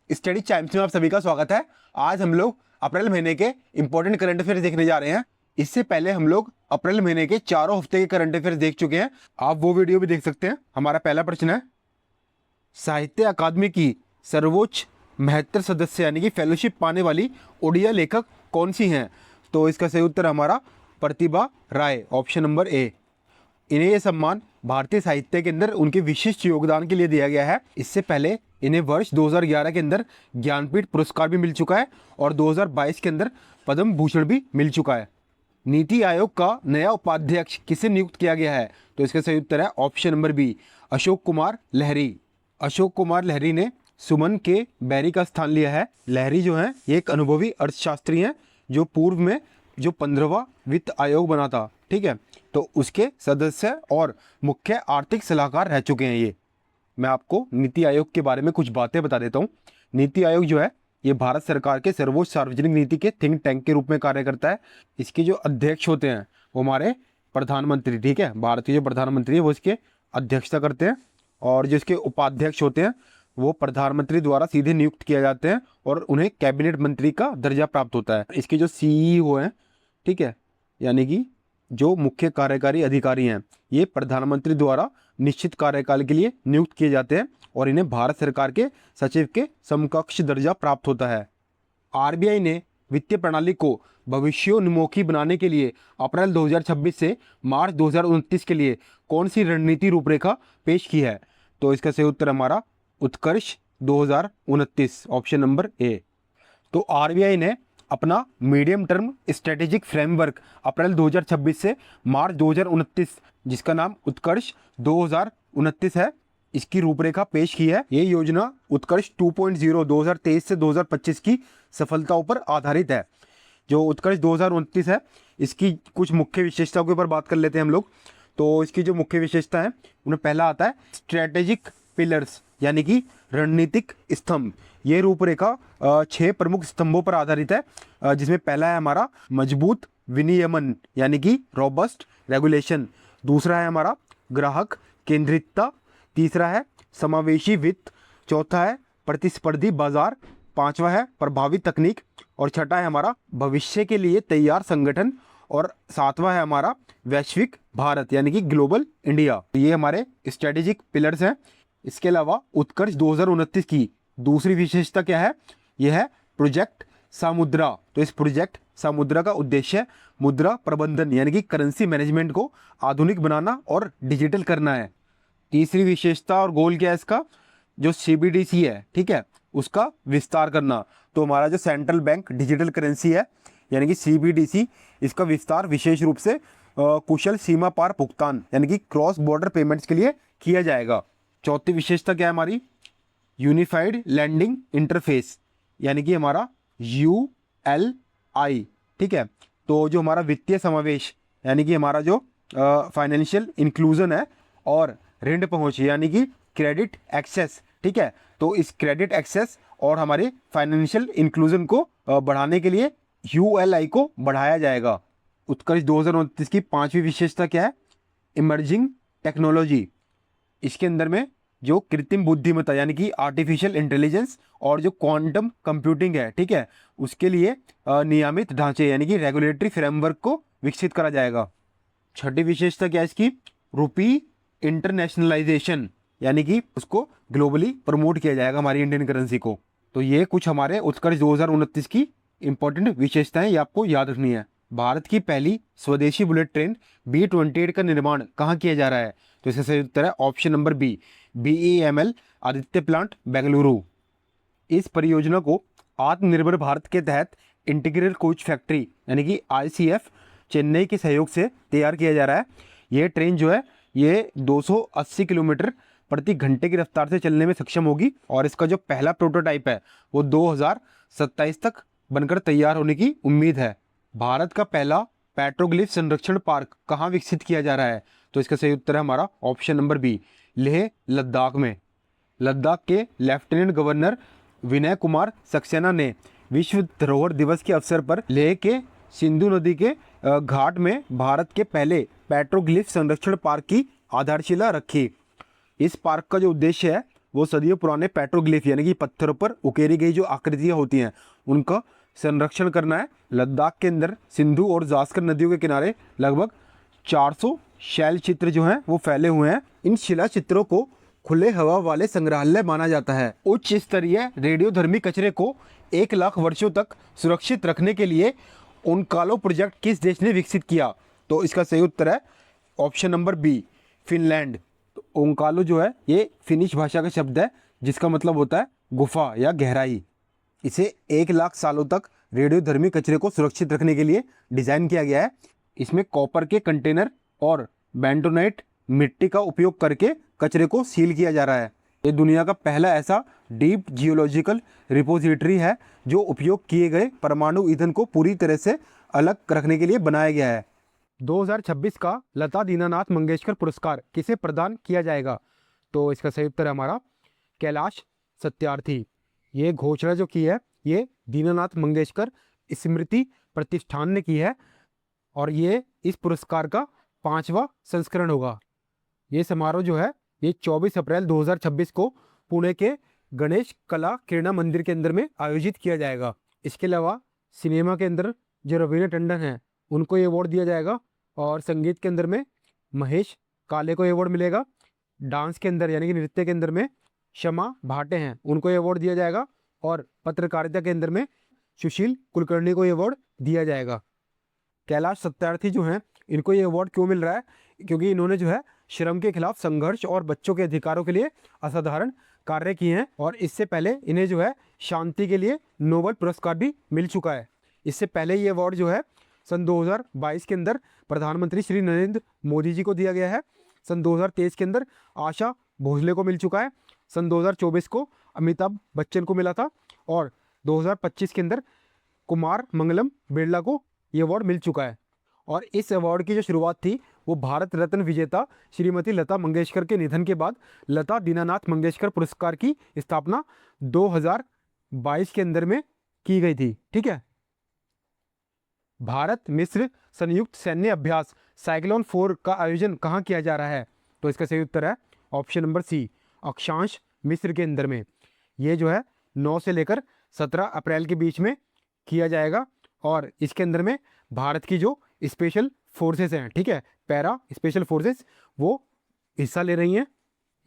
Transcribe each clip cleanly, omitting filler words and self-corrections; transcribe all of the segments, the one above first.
Study times में आप सभी का स्वागत है। आज हम लोग अप्रैल महीने के इंपॉर्टेंट करंट अफेयर्स देखने जा रहे हैं। इससे पहले हम लोग अप्रैल महीने के चारों हफ्ते के करंट अफेयर्स देख चुके हैं। आप वो वीडियो भी देख सकते हैं। हमारा पहला प्रश्न है, साहित्य अकादमी की सर्वोच्च महत्तर सदस्य यानी कि फेलोशिप पाने वाली ओडिया लेखक कौन सी हैं? तो इसका सही उत्तर हमारा प्रतिभा राय, ऑप्शन नंबर ए। इन्हें यह सम्मान भारतीय साहित्य के अंदर उनके विशिष्ट योगदान के लिए दिया गया है। इससे पहले इन्हें वर्ष 2011 के अंदर ज्ञानपीठ पुरस्कार भी मिल चुका है और 2022 के अंदर पद्म भूषण भी मिल चुका है। नीति आयोग का नया उपाध्यक्ष किसे नियुक्त किया गया है? तो इसका सही उत्तर है option number B, Ashok Kumar Lahiri. Ashok Kumar Lahiri ने सुमन के बैरी का स्थान लिया है। लहरी जो है ये एक अनुभवी अर्थशास्त्री हैं जो पूर्व में जो 15वां वित्त आयोग बना था, ठीक है, तो उसके सदस्य और मुख्य आर्थिक सलाहकार रह चुके हैं। ये मैं आपको नीति आयोग के बारे में कुछ बातें बता देता हूँ। नीति आयोग जो है ये भारत सरकार के सर्वोच्च सार्वजनिक नीति के थिंक टैंक के रूप में कार्य करता है। इसके जो अध्यक्ष होते हैं वो हमारे प्रधानमंत्री, ठीक है, भारत के जो प्रधानमंत्री है वो इसके अध्यक्षता करते हैं और जो इसके उपाध्यक्ष होते हैं वो प्रधानमंत्री द्वारा सीधे नियुक्त किए जाते हैं और उन्हें कैबिनेट मंत्री का दर्जा प्राप्त होता है। इसके जो सीईओ हैं, ठीक है, यानी कि जो मुख्य कार्यकारी अधिकारी हैं, ये प्रधानमंत्री द्वारा निश्चित कार्यकाल के लिए नियुक्त किए जाते हैं और इन्हें भारत सरकार के सचिव के समकक्ष दर्जा प्राप्त होता है। आरबीआई ने वित्तीय प्रणाली को भविष्योन्मुखी बनाने के लिए अप्रैल 2026 से मार्च 2029 के लिए कौन सी रणनीति रूपरेखा पेश की है? तो इसका सही उत्तर हमारा उत्कर्ष 2029, ऑप्शन नंबर ए। तो आरबीआई ने अपना मीडियम टर्म स्ट्रेटेजिक फ्रेमवर्क अप्रैल 2026 से मार्च 2029, जिसका नाम उत्कर्ष 2029 है, इसकी रूपरेखा पेश की है। ये योजना उत्कर्ष 2.0 2023 से 2025 की सफलताओं पर आधारित है। जो उत्कर्ष 2029 है इसकी कुछ मुख्य विशेषताओं के ऊपर बात कर लेते हैं हम लोग। तो इसकी जो मुख्य विशेषता है उनमें पहला आता है स्ट्रेटेजिक पिलर्स यानी कि रणनीतिक स्तंभ। ये रूपरेखा 6 प्रमुख स्तंभों पर आधारित है, जिसमें पहला है हमारा मजबूत विनियमन यानी कि रोबस्ट रेगुलेशन। दूसरा है हमारा ग्राहक केंद्रितता। तीसरा है समावेशी वित्त। चौथा है प्रतिस्पर्धी बाजार। पांचवा है प्रभावी तकनीक और छठा है हमारा भविष्य के लिए तैयार संगठन और सातवां है हमारा वैश्विक भारत यानी कि ग्लोबल इंडिया। ये हमारे स्ट्रेटेजिक पिलर्स हैं। इसके अलावा उत्कर्ष 2029 की दूसरी विशेषता क्या है? यह है प्रोजेक्ट सामुद्रा। तो इस प्रोजेक्ट सामुद्रा का उद्देश्य है मुद्रा प्रबंधन यानी कि करेंसी मैनेजमेंट को आधुनिक बनाना और डिजिटल करना है। तीसरी विशेषता और गोल क्या है इसका? जो सीबीडीसी है, ठीक है, उसका विस्तार करना। तो हमारा जो सेंट्रल बैंक डिजिटल करेंसी है यानी कि सीबीडीसी, इसका विस्तार विशेष रूप से कुशल सीमा पार भुगतान यानी कि क्रॉस बॉर्डर पेमेंट्स के लिए किया जाएगा। चौथी विशेषता क्या है हमारी? यूनिफाइड लैंडिंग इंटरफेस यानी कि हमारा ULI, ठीक है। तो जो हमारा वित्तीय समावेश यानी कि हमारा जो फाइनेंशियल इंक्लूजन है और ऋण पहुंच यानी कि क्रेडिट एक्सेस, ठीक है, तो इस क्रेडिट एक्सेस और हमारे फाइनेंशियल इंक्लूजन को बढ़ाने के लिए ULI को बढ़ाया जाएगा। उत्कर्ष 2029 की पांचवी विशेषता क्या है? Emerging technology. इसके अंदर में जो कृत्रिम बुद्धिमत्ता यानी कि आर्टिफिशियल इंटेलिजेंस और जो क्वांटम कंप्यूटिंग है, ठीक है, उसके लिए नियमित ढांचे यानी कि रेगुलेटरी फ्रेमवर्क को विकसित करा जाएगा। छठी विशेषता क्या है इसकी? रुपी इंटरनेशनलाइजेशन यानी कि उसको ग्लोबली प्रमोट किया जाएगा हमारी इंडियन करेंसी को। तो ये कुछ हमारे उत्कर्ष 2029 की इंपॉर्टेंट विशेषताएं, ये आपको याद रखनी है। भारत की पहली स्वदेशी बुलेट ट्रेन B28 का निर्माण कहाँ किया जा रहा है? तो इसका सही उत्तर है option number B, BEML Aditya plant Bengaluru. इस परियोजना को आत्मनिर्भर भारत के तहत इंटीग्रेटेड कोच फैक्ट्री यानी कि ICF चेन्नई के सहयोग से तैयार किया जा रहा है। ये ट्रेन जो है ये 280 किलोमीटर प्रति घंटे की रफ्तार से चलने में सक्षम होगी और इसका जो पहला प्रोटोटाइप है वो 2027 तक बनकर तैयार होने की उम्मीद है। भारत का पहला पेट्रोग्लिफ संरक्षण पार्क कहाँ विकसित किया जा रहा है? तो इसका सही उत्तर है हमारा option number B, Leh Ladakh में। लद्दाख के लेफ्टिनेंट गवर्नर विनय कुमार सक्सेना ने विश्व धरोहर दिवस के अवसर पर लेह के सिंधु नदी के घाट में भारत के पहले पेट्रोग्लिफ संरक्षण पार्क की आधारशिला रखी। इस पार्क का जो उद्देश्य है वो सदियों पुराने पेट्रोग्लिफ यानी कि पत्थरों पर उकेरी गई जो आकृतियाँ होती हैं उनका संरक्षण करना है। लद्दाख के अंदर सिंधु और जास्कर नदियों के किनारे लगभग 400 शैल चित्र जो हैं वो फैले हुए हैं। इन शिला चित्रों को खुले हवा वाले संग्रहालय माना जाता है। उच्च स्तरीय रेडियोधर्मी कचरे को 1 लाख वर्षों तक सुरक्षित रखने के लिए ओंकालो प्रोजेक्ट किस देश ने विकसित किया? तो इसका सही उत्तर है ऑप्शन नंबर बी, फिनलैंड। तो ओंकालो जो है ये फिनिश भाषा का शब्द है जिसका मतलब होता है गुफा या गहराई। इसे 1 लाख सालों तक रेडियोधर्मी कचरे को सुरक्षित रखने के लिए डिज़ाइन किया गया है। इसमें कॉपर के कंटेनर और बेंटोनाइट मिट्टी का उपयोग करके कचरे को सील किया जा रहा है। ये दुनिया का पहला ऐसा डीप जियोलॉजिकल रिपोजिटरी है जो उपयोग किए गए परमाणु ईंधन को पूरी तरह से अलग रखने के लिए बनाया गया है। 2026 का लता दीनानाथ मंगेशकर पुरस्कार किसे प्रदान किया जाएगा? तो इसका सही उत्तर है हमारा कैलाश सत्यार्थी। ये घोषणा जो की है ये दीनानाथ मंगेशकर स्मृति प्रतिष्ठान ने की है और ये इस पुरस्कार का 5वां संस्करण होगा। ये समारोह जो है ये 24 अप्रैल 2026 को पुणे के गणेश कला क्रीड़ा मंदिर के अंदर में आयोजित किया जाएगा। इसके अलावा सिनेमा के अंदर जो रवीना टंडन है उनको ये अवार्ड दिया जाएगा और संगीत के अंदर में महेश काले को ये अवार्ड मिलेगा। डांस के अंदर यानी कि नृत्य के अंदर में शमा भाटे हैं उनको ये अवार्ड दिया जाएगा और पत्रकारिता के अंदर में सुशील कुलकर्णी को ये अवार्ड दिया जाएगा। कैलाश सत्यार्थी जो हैं इनको ये अवार्ड क्यों मिल रहा है? क्योंकि इन्होंने जो है श्रम के खिलाफ संघर्ष और बच्चों के अधिकारों के लिए असाधारण कार्य किए हैं और इससे पहले इन्हें जो है शांति के लिए नोबेल पुरस्कार भी मिल चुका है। इससे पहले ये अवार्ड जो है सन 2022 के अंदर प्रधानमंत्री श्री नरेंद्र मोदी जी को दिया गया है। सन 2023 के अंदर आशा भोसले को मिल चुका है। सन 2024 को अमिताभ बच्चन को मिला था और 2025 के अंदर कुमार मंगलम बिरला को ये अवार्ड मिल चुका है। और इस अवार्ड की जो शुरुआत थी वो भारत रत्न विजेता श्रीमती लता मंगेशकर के निधन के बाद लता दीनानाथ मंगेशकर पुरस्कार की स्थापना 2022 के अंदर में की गई थी। ठीक है। भारत मिस्र संयुक्त सैन्य अभ्यास साइक्लोन 4 का आयोजन कहाँ किया जा रहा है? तो इसका सही उत्तर है ऑप्शन नंबर सी, अक्षांश मिस्र के अंदर में। ये जो है 9 से लेकर 17 अप्रैल के बीच में किया जाएगा और इसके अंदर में भारत की जो स्पेशल फोर्सेस हैं, ठीक है, पैरा स्पेशल फोर्सेस, वो हिस्सा ले रही हैं।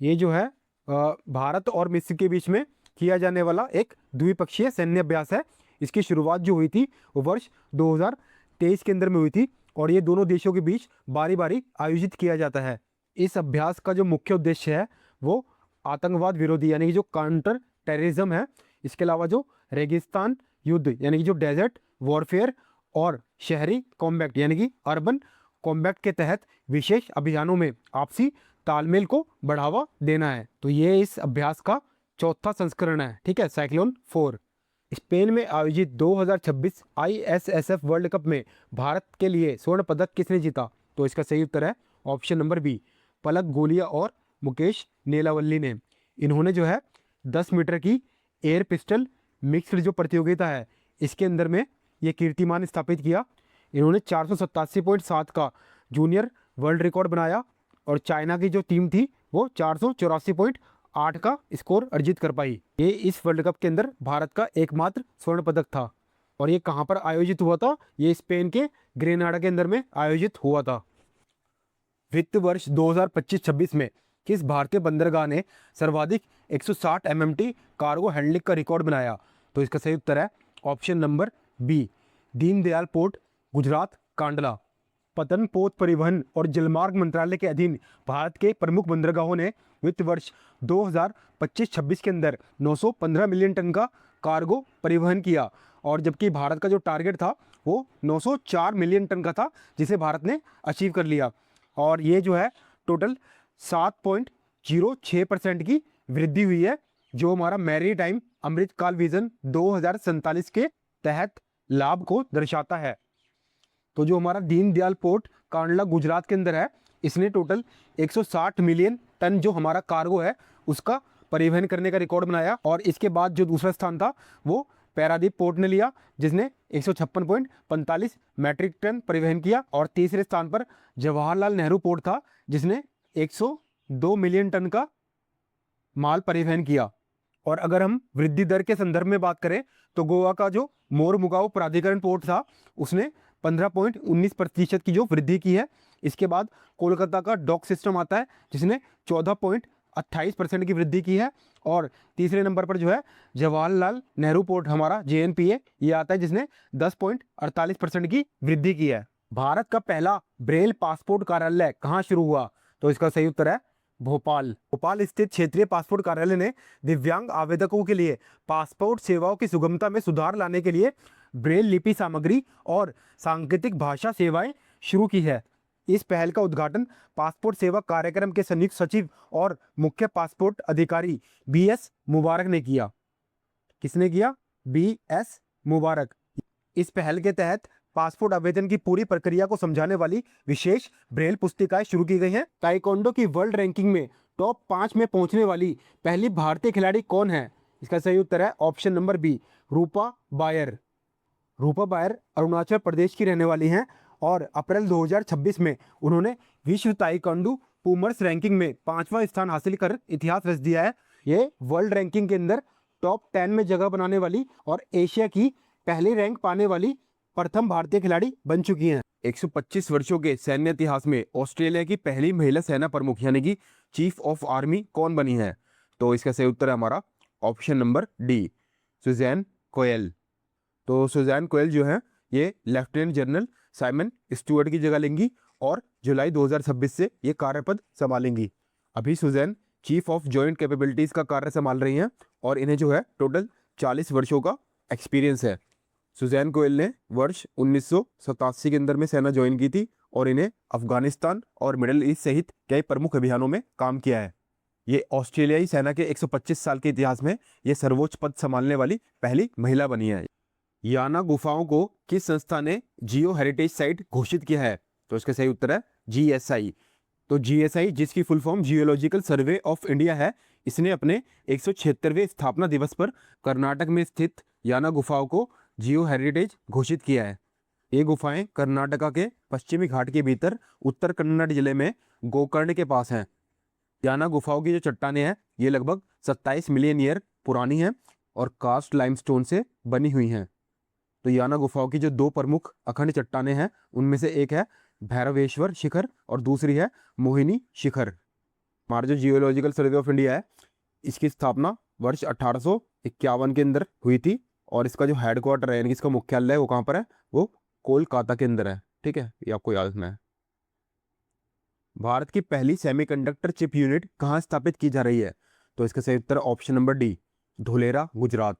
ये जो है भारत और मिस्र के बीच में किया जाने वाला एक द्विपक्षीय सैन्य अभ्यास है। इसकी शुरुआत जो हुई थी वो वर्ष 2023 के अंदर में हुई थी और ये दोनों देशों के बीच बारी बारी आयोजित किया जाता है। इस अभ्यास का जो मुख्य उद्देश्य है वो आतंकवाद विरोधी यानी कि जो काउंटर टेररिज्म है, इसके अलावा जो रेगिस्तान युद्ध यानी कि जो डेजर्ट वॉरफेयर और शहरी कॉम्बैक्ट यानी कि अर्बन कॉम्बैक्ट के तहत विशेष अभियानों में आपसी तालमेल को बढ़ावा देना है। तो ये इस अभ्यास का 4था संस्करण है। ठीक है, साइक्लोन 4। स्पेन में आयोजित 2026 ISSF वर्ल्ड कप में भारत के लिए स्वर्ण पदक किसने जीता? तो इसका सही उत्तर है ऑप्शन नंबर बी, पलक गोलिया और मुकेश नेलावल्ली ने। इन्होंने जो है 10 मीटर की एयर पिस्टल मिक्स्ड जो प्रतियोगिता है इसके अंदर में ये कीर्तिमान स्थापित किया। इन्होंने 487.7 का जूनियर वर्ल्ड रिकॉर्ड बनाया और चाइना की जो टीम थी वो 484.8 का स्कोर अर्जित कर पाई। ये इस वर्ल्ड कप के अंदर भारत का एकमात्र स्वर्ण पदक था। और ये कहाँ पर आयोजित हुआ था? ये स्पेन के ग्रेनाडा के अंदर में आयोजित हुआ था। वित्त वर्ष 2025-26 में किस भारतीय बंदरगाह ने सर्वाधिक 160 MMT कार्गो हैंडलिंग का रिकॉर्ड बनाया? तो इसका सही उत्तर है option number B, Deendayal port, Gujarat, Kandla. पतन पोत परिवहन और जलमार्ग मंत्रालय के अधीन भारत के प्रमुख बंदरगाहों ने वित्त वर्ष 2025-26 के अंदर 915 मिलियन टन का कार्गो परिवहन किया और जबकि भारत का जो टारगेट था वो 904 मिलियन टन का था जिसे भारत ने अचीव कर लिया। और ये जो है टोटल 7.06% की वृद्धि हुई है जो हमारा मैरी टाइम अमृतकाल विजन 2047 के तहत लाभ को दर्शाता है। तो जो हमारा दीनदयाल पोर्ट कांडला गुजरात के अंदर है इसने टोटल 160 मिलियन टन जो हमारा कार्गो है उसका परिवहन करने का रिकॉर्ड बनाया। और इसके बाद जो दूसरा स्थान था वो पैरादीप पोर्ट ने लिया जिसने 156.45 मैट्रिक टन परिवहन किया। और तीसरे स्थान पर जवाहरलाल नेहरू पोर्ट था जिसने 102 मिलियन टन का माल परिवहन किया। और अगर हम वृद्धि दर के संदर्भ में बात करें तो गोवा का जो मोरमुगाओ प्राधिकरण पोर्ट था उसने 15.19% की जो वृद्धि की है। इसके बाद कोलकाता का डॉक सिस्टम आता है जिसने 14.28% की वृद्धि की है। और तीसरे नंबर पर जो है जवाहरलाल नेहरू पोर्ट हमारा JNPA ये आता है जिसने 10.48% की वृद्धि की है। भारत का पहला ब्रेल पासपोर्ट कार्यालय कहाँ शुरू हुआ? तो इसका सही उत्तर है भोपाल। भोपाल स्थित क्षेत्रीय पासपोर्ट कार्यालय ने दिव्यांग आवेदकों के लिए पासपोर्ट सेवाओं की सुगमता में सुधार लाने के लिए ब्रेल लिपि सामग्री और सांकेतिक भाषा सेवाएं शुरू की है। इस पहल का उद्घाटन पासपोर्ट सेवा कार्यक्रम के संयुक्त सचिव और मुख्य पासपोर्ट अधिकारी BS मुबारक ने किया। किसने किया? BS मुबारक। इस पहल के तहत पासपोर्ट आवेदन की पूरी प्रक्रिया को समझाने वाली विशेष ब्रेल पुस्तिकाएं शुरू की गई हैं। ताइक्वांडो की वर्ल्ड रैंकिंग में टॉप 5 में पहुंचने वाली पहली भारतीय खिलाड़ी कौन है? इसका सही उत्तर है ऑप्शन नंबर बी, रूपा बायर। रूपा बायर अरुणाचल प्रदेश की रहने वाली हैं और अप्रैल 2026 में उन्होंने विश्व ताइक्वांडो पूमर्स रैंकिंग में 5वां स्थान हासिल कर इतिहास रच दिया है। ये वर्ल्ड रैंकिंग के अंदर टॉप 10 में जगह बनाने वाली और एशिया की पहली रैंक पाने वाली प्रथम भारतीय खिलाड़ी बन चुकी हैं। 125 वर्षों के सैन्य इतिहास में ऑस्ट्रेलिया की पहली महिला सेना प्रमुख यानी कि चीफ ऑफ आर्मी कौन बनी है? तो इसका सही उत्तर है हमारा ऑप्शन नंबर डी, सुजैन कोयल। तो सुजैन कोयल जो है ये लेफ्टिनेंट जनरल साइमन स्टुअर्ट की जगह लेंगी और जुलाई 2026 से ये कार्यपद संभालेंगी। अभी सुजैन चीफ ऑफ जॉइंट कैपेबिलिटीज का कार्य संभाल रही हैं और इन्हें जो है टोटल 40 वर्षों का एक्सपीरियंस है। सुजैन कोयल ने वर्ष 1987 के अंदर में सेना ज्वाइन की थी और इन्हें अफगानिस्तान और मिडिल ईस्ट सहित कई प्रमुख अभियानों में काम किया है। ये ऑस्ट्रेलियाई सेना के 125 साल के इतिहास में ये सर्वोच्च पद संभालने वाली पहली महिला बनी है। याना गुफाओं को किस संस्था ने जियो हेरिटेज साइट घोषित किया है? तो इसका सही उत्तर है GSI। तो GSI जिसकी full form geological survey of India है, इसने अपने 176वें स्थापना दिवस पर कर्नाटक में स्थित याना गुफाओं को जियो हेरिटेज घोषित किया है। ये गुफाएं कर्नाटका के पश्चिमी घाट के भीतर उत्तर कन्नड़ जिले में गोकर्ण के पास हैं। याना गुफाओं की जो चट्टानें हैं ये लगभग 27 मिलियन ईयर पुरानी हैं और कास्ट लाइमस्टोन से बनी हुई हैं। तो याना गुफाओं की जो 2 प्रमुख अखंड चट्टानें हैं उनमें से एक है भैरवेश्वर शिखर और दूसरी है मोहिनी शिखर। हमारा जो जियोलॉजिकल सर्वे ऑफ इंडिया है इसकी स्थापना वर्ष 1851 के अंदर हुई थी और इसका जो हेडक्वार्टर है यानी कि इसका मुख्यालय है वो कहाँ पर है? वो कोलकाता के अंदर है। ठीक है, ये आपको याद रखना है। भारत की पहली सेमीकंडक्टर चिप यूनिट कहाँ स्थापित की जा रही है? तो इसका सही उत्तर option number D, Dholera, Gujarat.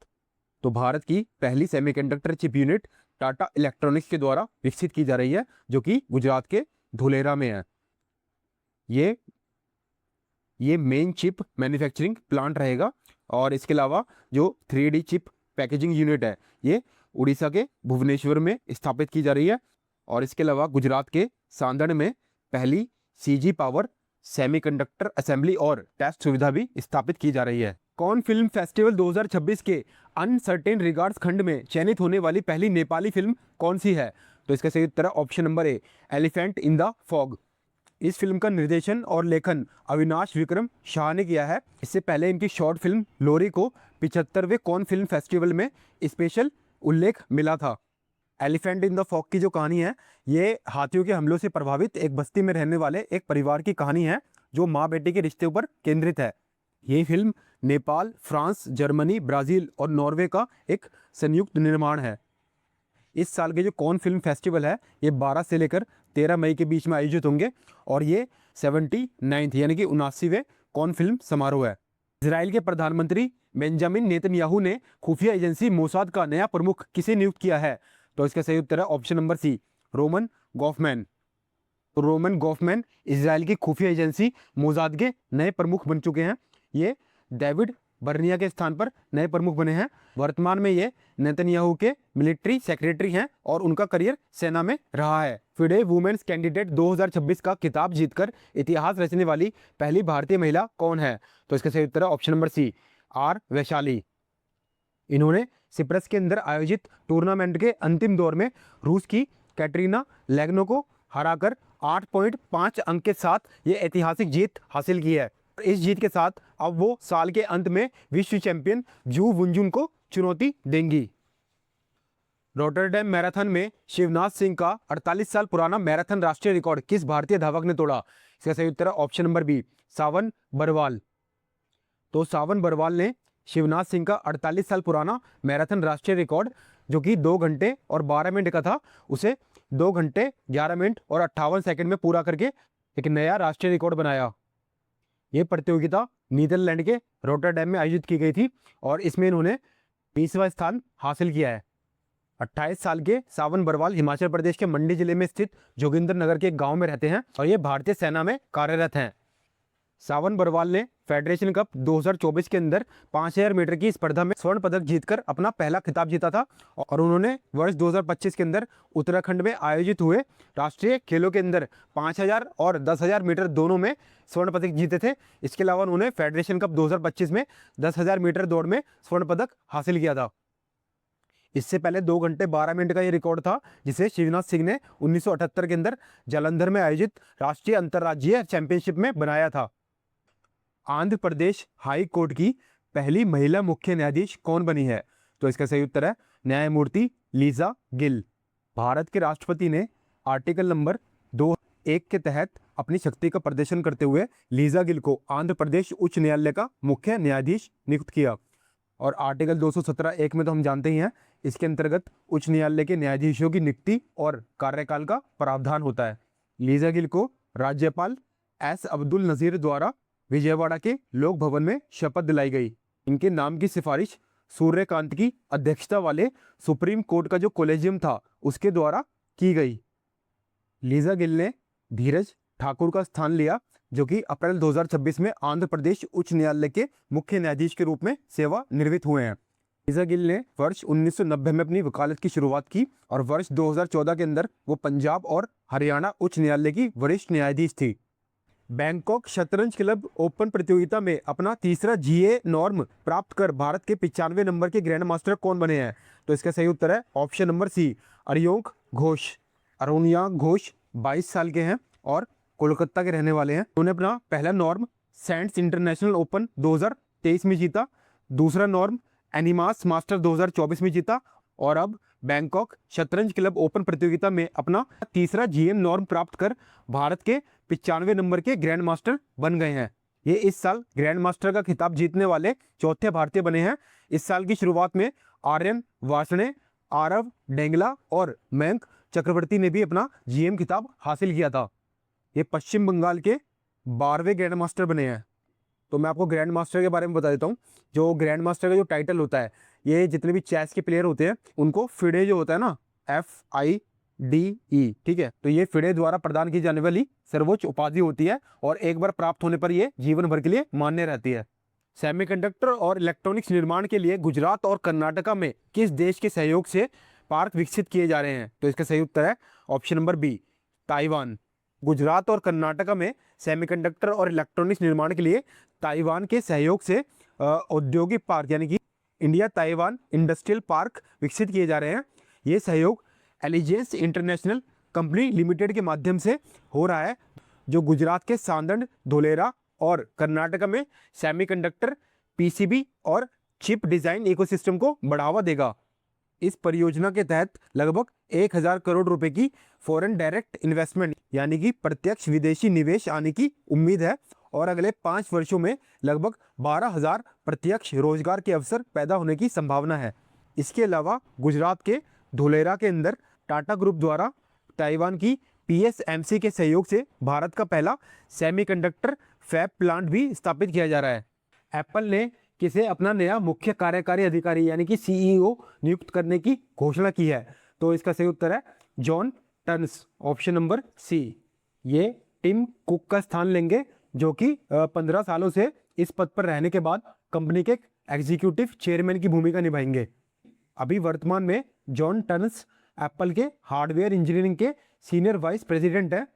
तो भारत की पहली semiconductor chip unit Tata Electronics के द्वारा विकसित की जा रही है जो कि गुजरात के धोलेरा में है। ये मेन चिप मैन्युफैक्चरिंग प्लांट रहेगा और इसके अलावा जो 3D चिप पैकेजिंग यूनिट है ये उड़ीसा के भुवनेश्वर में स्थापित की जा रही है और इसके अलावा गुजरात के सांदड़ में पहली CG पावर सेमीकंडक्टर असेंबली और टेस्ट सुविधा भी स्थापित की जा रही है। कौन फिल्म फेस्टिवल 2026 के अनसर्टेन रिगार्ड्स खंड में चयनित होने वाली पहली नेपाली फिल्म कौन सी है? तो इसका सही उत्तर है option number A, elephant in the fog. इस फिल्म का निर्देशन और लेखन अविनाश विक्रम शाह ने किया है। इससे पहले इनकी शॉर्ट फिल्म लोरी को 75वें कौन फिल्म फेस्टिवल में स्पेशल उल्लेख मिला था। एलिफेंट इन द फॉग की जो कहानी है ये हाथियों के हमलों से प्रभावित एक बस्ती में रहने वाले एक परिवार की कहानी है जो माँ बेटे के रिश्ते पर केंद्रित है। ये film Nepal, France, Germany, Brazil और नॉर्वे का एक संयुक्त निर्माण है। इस साल के जो कौन फिल्म फेस्टिवल है ये 12 से लेकर 13 मई के बीच में आयोजित होंगे और ये 79th यानी कि 79वें कौन फिल्म समारोह है। इजराइल के प्रधानमंत्री बेंजामिन नेतन्याहू ने खुफिया एजेंसी मोसाद का नया प्रमुख किसे नियुक्त किया है? तो इसका सही उत्तर है option number C, Roman Gofman. तो रोमन गॉफमैन इजराइल की खुफिया एजेंसी मोसाद के नए प्रमुख बन चुके हैं। ये डेविड बर्निया के स्थान पर नए प्रमुख बने हैं। वर्तमान में ये नेतन्याहू के मिलिट्री सेक्रेटरी हैं और उनका करियर सेना में रहा है। फिडे वुमेन्स कैंडिडेट 2026 का खिताब जीतकर इतिहास रचने वाली पहली भारतीय महिला कौन है? तो इसका सही उत्तर है option number C, R Vaishali. इन्होंने सिप्रस के अंदर आयोजित टूर्नामेंट के अंतिम दौर में रूस की कैटरीना लेग्नो को हराकर 8.5 अंक के साथ ये ऐतिहासिक जीत हासिल की है। इस जीत के साथ अब वो साल के अंत में विश्व चैंपियन जू वुनजुन को चुनौती देंगी। रॉटरडैम मैराथन में शिवनाथ सिंह का 48 साल पुराना मैराथन राष्ट्रीय रिकॉर्ड किस भारतीय धावक ने तोड़ा? इसका सही उत्तर है ऑप्शन नंबर बी, सावन बरवाल। तो सावन बरवाल ने शिवनाथ सिंह का 48 साल पुराना मैराथन राष्ट्रीय रिकॉर्ड, जो कि 2 घंटे और 12 मिनट का था, उसे 2 घंटे 11 मिनट और 58 सेकंड में पूरा करके एक नया राष्ट्रीय रिकॉर्ड बनाया। ये प्रतियोगिता नीदरलैंड के रॉटरडैम में आयोजित की गई थी और इसमें इन्होंने 20वां स्थान हासिल किया है। 28 साल के सावन बरवाल हिमाचल प्रदेश के मंडी जिले में स्थित जोगिंदर नगर के एक गांव में रहते हैं और ये भारतीय सेना में कार्यरत हैं। सावन बरवाल ने फेडरेशन कप 2024 के अंदर 5000 मीटर की स्पर्धा में स्वर्ण पदक जीतकर अपना पहला खिताब जीता था और उन्होंने वर्ष 2025 के अंदर उत्तराखंड में आयोजित हुए राष्ट्रीय खेलों के अंदर 5000 और 10,000 मीटर दोनों में स्वर्ण पदक जीते थे। इसके अलावा उन्होंने फेडरेशन कप 2025 में 10,000 मीटर दौड़ में स्वर्ण पदक हासिल किया था। इससे पहले 2 घंटे 12 मिनट का ये रिकॉर्ड था, जिसे शिवनाथ सिंह ने 1978 के अंदर जालंधर में आयोजित राष्ट्रीय अंतर्राज्यीय चैंपियनशिप में बनाया था। आंध्र प्रदेश हाई कोर्ट की पहली महिला मुख्य न्यायाधीश कौन बनी है? तो इसका सही उत्तर है न्यायमूर्ति लीजा गिल। भारत के राष्ट्रपति ने आर्टिकल नंबर 2(1) के तहत अपनी शक्ति का प्रदर्शन करते हुए लीजा गिल को आंध्र प्रदेश उच्च न्यायालय का मुख्य न्यायाधीश नियुक्त किया। और आर्टिकल 217(1) में तो हम जानते ही हैं, इसके अंतर्गत उच्च न्यायालय के न्यायाधीशों की नियुक्ति और कार्यकाल का प्रावधान होता है। लीजा गिल को राज्यपाल एस अब्दुल नजीर द्वारा विजयवाड़ा के लोक भवन में शपथ दिलाई गई। इनके नाम की सिफारिश सूर्यकांत की अध्यक्षता वाले सुप्रीम कोर्ट का जो कॉलेजियम था उसके द्वारा की गई। लीजा गिल ने धीरज ठाकुर का स्थान लिया, जो कि अप्रैल 2026 में आंध्र प्रदेश उच्च न्यायालय के मुख्य न्यायाधीश के रूप में सेवा निवृत्त हुए हैं। लीजा गिल ने वर्ष 1990 में अपनी वकालत की शुरुआत की और वर्ष 2014 के अंदर वो पंजाब और हरियाणा उच्च न्यायालय की वरिष्ठ न्यायाधीश थी। बैंकॉक शतरंज क्लब ओपन प्रतियोगिता में अपना तीसरा जीए नॉर्म प्राप्त कर भारत के 95 नंबर के ग्रैंड मास्टर कौन बने हैं? तो इसका सही उत्तर है ऑप्शन नंबर सी, अरियोंक घोष। अरुणिया घोष 22 साल के हैं और कोलकाता के रहने वाले हैं। उन्होंने अपना पहला नॉर्म सैंड्स इंटरनेशनल ओपन 2023 में जीता, दूसरा नॉर्म एनिमास मास्टर 2024 में जीता और अब बैंकॉक शतरंज क्लब ओपन प्रतियोगिता में अपना तीसरा जीएम नॉर्म प्राप्त कर भारत के 95 नंबर के ग्रैंड मास्टर बन गए हैं। ये इस साल ग्रैंड मास्टर का खिताब जीतने वाले चौथे भारतीय बने हैं। इस साल की शुरुआत में आर्यन वार्ष्णे, आरव डेंगला और मयंक चक्रवर्ती ने भी अपना जीएम खिताब हासिल किया था। ये पश्चिम बंगाल के 12वें ग्रैंड मास्टर बने हैं। तो मैं आपको ग्रैंड मास्टर के बारे में बता देता हूँ। जो ग्रैंड मास्टर का जो टाइटल होता है, ये जितने भी चेस के प्लेयर होते हैं उनको फिडे जो होता है ना, FIDE, ठीक है, तो ये फिडे द्वारा प्रदान की जाने वाली सर्वोच्च उपाधि होती है और एक बार प्राप्त होने पर ये जीवन भर के लिए मान्य रहती है। सेमीकंडक्टर और इलेक्ट्रॉनिक्स निर्माण के लिए गुजरात और कर्नाटका में किस देश के सहयोग से पार्क विकसित किए जा रहे हैं? तो इसका सही उत्तर है option number B, Taiwan. Gujarat और कर्नाटका में सेमीकंडक्टर और इलेक्ट्रॉनिक्स निर्माण के लिए ताइवान के सहयोग से औद्योगिक पार्क यानी कि इंडिया ताइवान इंडस्ट्रियल पार्क विकसित किए जा रहे हैं। ये सहयोग एलिजेंस इंटरनेशनल कंपनी लिमिटेड के माध्यम से हो रहा है, जो गुजरात के सांदन, धोलेरा और कर्नाटका में सेमीकंडक्टर, PCB और चिप डिजाइन इकोसिस्टम को बढ़ावा देगा। इस परियोजना के तहत लगभग 1000 करोड़ रुपए की फॉरेन डायरेक्ट इन्वेस्टमेंट यानी कि प्रत्यक्ष विदेशी निवेश आने की उम्मीद है और अगले 5 वर्षों में लगभग 12,000 प्रत्यक्ष रोजगार के अवसर पैदा होने की संभावना है। इसके अलावा गुजरात के धोलेरा के अंदर टाटा ग्रुप द्वारा ताइवान की PSMC के सहयोग से भारत का पहला सेमीकंडक्टर फैब प्लांट भी स्थापित किया जा रहा है। एप्पल ने किसे अपना नया मुख्य कार्यकारी अधिकारी यानी कि CEO नियुक्त करने की घोषणा की है? तो इसका सही उत्तर है John Ternus, option number C. ये टिम कुक का स्थान लेंगे, जो कि 15 सालों से इस पद पर रहने के बाद कंपनी के एग्जीक्यूटिव चेयरमैन की भूमिका निभाएंगे। अभी वर्तमान में जॉन टर्न्स एप्पल के हार्डवेयर इंजीनियरिंग के सीनियर वाइस प्रेसिडेंट हैं।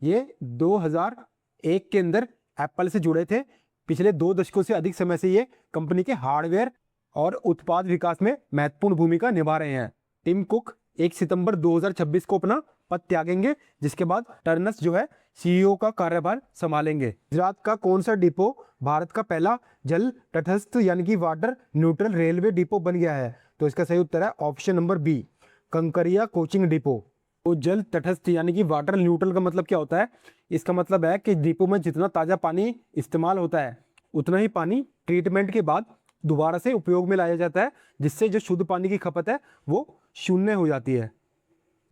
ये 2001 के अंदर एप्पल से जुड़े थे। पिछले 2 दशकों से अधिक समय से ये कंपनी के हार्डवेयर और उत्पाद विकास में महत्वपूर्ण भूमिका निभा रहे हैं। टिम कुक 1 सितंबर 2026 को अपना पद त्यागेंगे, जिसके बाद टर्नस जो है सीईओ का कार्यभार संभालेंगे। गुजरात का कौन सा डिपो भारत का पहला जल तटस्थ यानी कि वाटर न्यूट्रल रेलवे डिपो बन गया है? तो इसका सही उत्तर है option number B, Kankaria coaching depot. तो जल तटस्थ यानी कि वाटर न्यूट्रल का मतलब क्या होता है? इसका मतलब है कि डिपो में जितना ताज़ा पानी इस्तेमाल होता है उतना ही पानी ट्रीटमेंट के बाद दोबारा से उपयोग में लाया जाता है, जिससे जो शुद्ध पानी की खपत है वो शून्य हो जाती है।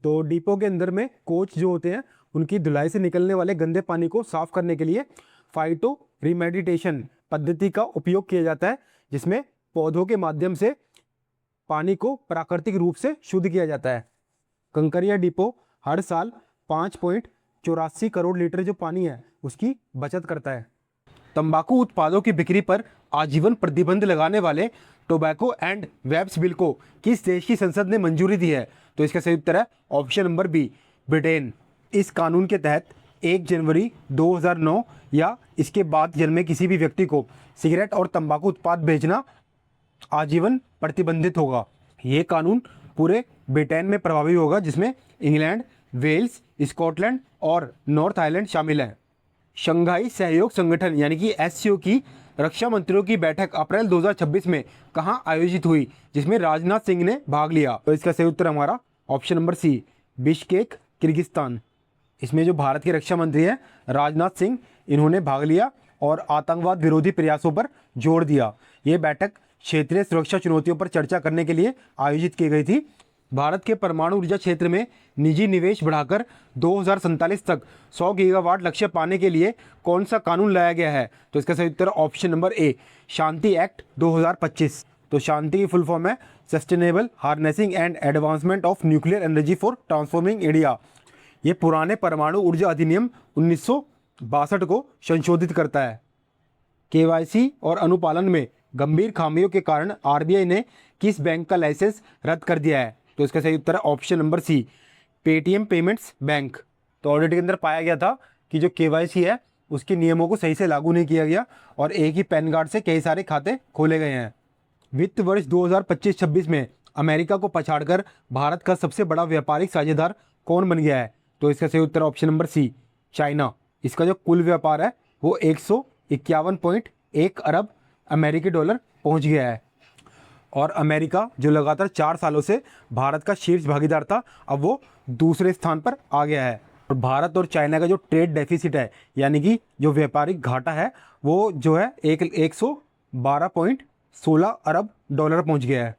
तो डिपो के अंदर में कोच जो होते हैं उनकी धुलाई से निकलने वाले गंदे पानी को साफ करने के लिए फाइटो रिमेडिटेशन पद्धति का उपयोग किया जाता है, जिसमें पौधों के माध्यम से पानी को प्राकृतिक रूप से शुद्ध किया जाता है। कंकरिया डिपो हर साल 5.84 करोड़ लीटर जो पानी है उसकी बचत करता है। तंबाकू उत्पादों की बिक्री पर आजीवन प्रतिबंध लगाने वाले टोबैको एंड वेब्स बिल को किस देश की संसद ने मंजूरी दी है? तो इसका सही उत्तर है ऑप्शन नंबर बी, ब्रिटेन। इस कानून के तहत 1 जनवरी 2009 या इसके बाद जन्मे किसी भी व्यक्ति को सिगरेट और तंबाकू उत्पाद बेचना आजीवन प्रतिबंधित होगा। ये कानून पूरे ब्रिटेन में प्रभावी होगा, जिसमें इंग्लैंड, वेल्स, स्कॉटलैंड और नॉर्थ आयरलैंड शामिल हैं। शंघाई सहयोग संगठन यानी कि एससीओ की रक्षा मंत्रियों की बैठक अप्रैल 2026 में कहां आयोजित हुई, जिसमें राजनाथ सिंह ने भाग लिया? तो इसका सही उत्तर हमारा option number C, Bishkek, Kyrgyzstan. इसमें जो भारत के रक्षा मंत्री हैं राजनाथ सिंह, इन्होंने भाग लिया और आतंकवाद विरोधी प्रयासों पर जोर दिया। ये बैठक क्षेत्रीय सुरक्षा चुनौतियों पर चर्चा करने के लिए आयोजित की गई थी। भारत के परमाणु ऊर्जा क्षेत्र में निजी निवेश बढ़ाकर 2047 तक 100 गीगावाट लक्ष्य पाने के लिए कौन सा कानून लाया गया है? तो इसका सही उत्तर option number A, SHANTI Act 2025। तो शांति की फुल फॉर्म है sustainable harnessing and advancement of nuclear energy for transforming India. ये पुराने परमाणु ऊर्जा अधिनियम 1962 को संशोधित करता है। केवाईसी और अनुपालन में गंभीर खामियों के कारण आरबीआई ने किस बैंक का लाइसेंस रद्द कर दिया है? तो इसका सही उत्तर है option number C, Paytm payments bank. तो ऑडिट के अंदर पाया गया था कि जो केवाईसी है उसके नियमों को सही से लागू नहीं किया गया और एक ही पैन कार्ड से कई सारे खाते खोले गए हैं। वित्त वर्ष 2025-26 में अमेरिका को पछाड़कर भारत का सबसे बड़ा व्यापारिक साझेदार कौन बन गया है? तो इसका सही उत्तर ऑप्शन नंबर सी, चाइना। इसका जो कुल व्यापार है वो 151.1 अरब अमेरिकी डॉलर पहुंच गया है। और अमेरिका जो लगातार 4 सालों से भारत का शीर्ष भागीदार था, अब वो दूसरे स्थान पर आ गया है। और भारत और चाइना का जो ट्रेड डेफिसिट है यानी कि जो व्यापारिक घाटा है वो जो है 112.16 अरब डॉलर पहुंच गया है।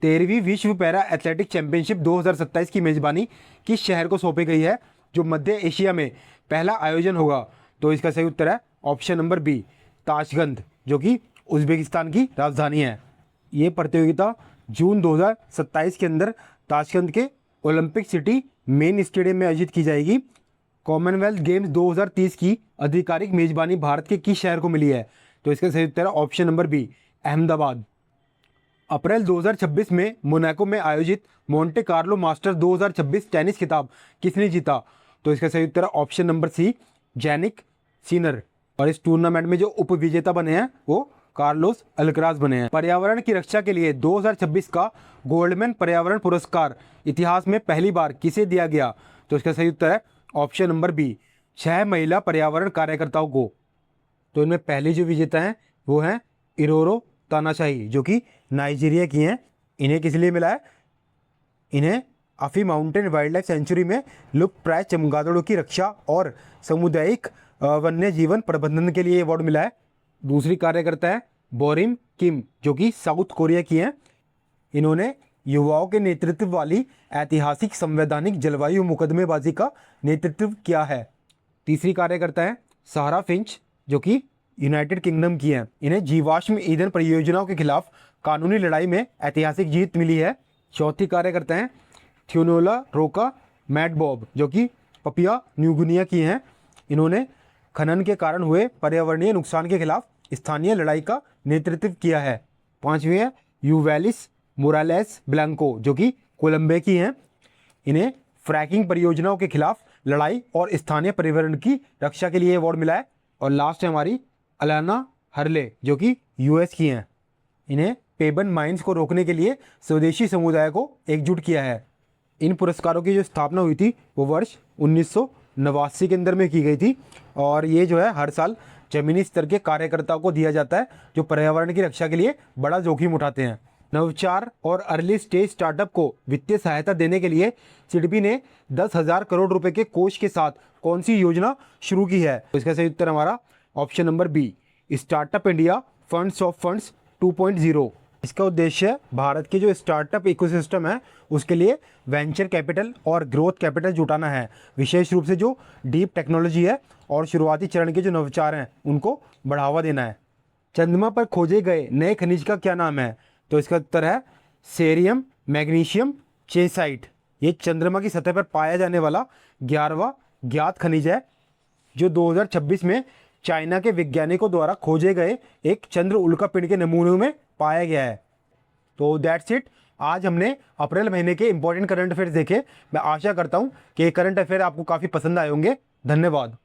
13वीं विश्व पैरा एथलेटिक चैंपियनशिप 2027 की मेजबानी किस शहर को सौंपी गई है, जो मध्य एशिया में पहला आयोजन होगा? तो इसका सही उत्तर है ऑप्शन नंबर बी, ताशकंद, जो कि उज्बेकिस्तान की राजधानी है। ये प्रतियोगिता जून 2027 के अंदर ताशकंद के ओलंपिक सिटी मेन स्टेडियम में आयोजित की जाएगी। कॉमनवेल्थ गेम्स 2030 की आधिकारिक मेजबानी भारत के किस शहर को मिली है? तो इसका सही उत्तर है ऑप्शन नंबर बी, अहमदाबाद। अप्रैल 2026 में मोनाको में आयोजित मोंटे कार्लो मास्टर्स 2026 टेनिस खिताब किसने जीता? तो इसका सही उत्तर है option number C, Jannik Sinner. और इस टूर्नामेंट में जो उपविजेता बने हैं वो कार्लोस अल्कराज बने हैं। पर्यावरण की रक्षा के लिए 2026 का गोल्डमैन पर्यावरण पुरस्कार इतिहास में पहली बार किसे दिया गया? तो इसका सही उत्तर है ऑप्शन नंबर बी, 6 महिला पर्यावरण कार्यकर्ताओं को। तो इनमें पहले जो विजेता हैं वो हैं इरोरो तानाशाही, जो कि नाइजीरिया की हैं। इन्हें किस लिए मिला है? इन्हें अफी माउंटेन वाइल्ड लाइफ सेंचुरी में लुप्तप्राय चमगादड़ों की रक्षा और सामुदायिक वन्य जीवन प्रबंधन के लिए अवार्ड मिला है। दूसरी कार्यकर्ता है बोरिम किम, जो कि साउथ कोरिया की हैं। इन्होंने युवाओं के नेतृत्व वाली ऐतिहासिक संवैधानिक जलवायु मुकदमेबाजी का नेतृत्व किया है। तीसरी कार्यकर्ता है सारा फिंच, जो कि यूनाइटेड किंगडम की हैं। इन्हें जीवाश्म ईंधन परियोजनाओं के खिलाफ कानूनी लड़ाई में ऐतिहासिक जीत मिली है। चौथी कार्यकर्ता हैं थियोनोला रोका मैडबॉब, जो कि पपिया न्यूगिनिया की हैं। इन्होंने खनन के कारण हुए पर्यावरणीय नुकसान के खिलाफ स्थानीय लड़ाई का नेतृत्व किया है। पांचवी है यूवेलिस मोरालेस ब्लैंको, जो कि कोलंबिया की हैं। इन्हें फ्रैकिंग परियोजनाओं के खिलाफ लड़ाई और स्थानीय पर्यावरण की रक्षा के लिए अवार्ड मिला है। और लास्ट है हमारी अलाना हरले, जो कि यूएस की हैं। इन्हें पेबन माइंस को रोकने के लिए स्वदेशी समुदाय को एकजुट किया है। इन पुरस्कारों की जो स्थापना हुई थी वो वर्ष 1989 के अंदर में की गई थी और ये जो है हर साल जमीनी स्तर के कार्यकर्ताओं को दिया जाता है जो पर्यावरण की रक्षा के लिए बड़ा जोखिम उठाते हैं। नवचार और अर्ली स्टेज स्टार्टअप को वित्तीय सहायता देने के लिए सिडबी ने 10,000 करोड़ रुपए के कोष के साथ कौन सी योजना शुरू की है? तो इसका सही उत्तर हमारा option number B, startup India funds of funds 2.0। इसका उद्देश्य भारत के जो स्टार्टअप इकोसिस्टम है उसके लिए वेंचर कैपिटल और ग्रोथ कैपिटल जुटाना है, विशेष रूप से जो डीप टेक्नोलॉजी है और शुरुआती चरण के जो नवाचार हैं उनको बढ़ावा देना है। चंद्रमा पर खोजे गए नए खनिज का क्या नाम है? तो इसका उत्तर है सेरियम मैग्नीशियम चेसाइट। ये चंद्रमा की सतह पर पाया जाने वाला 11वां ज्ञात खनिज है जो 2026 में चाइना के वैज्ञानिकों द्वारा खोजे गए एक चंद्र उल्कापिंड के नमूनों में पाया गया है। तो दैट्स इट। आज हमने अप्रैल महीने के इंपॉर्टेंट करंट अफेयर्स देखे। मैं आशा करता हूँ कि ये करंट अफेयर आपको काफ़ी पसंद आए होंगे। धन्यवाद।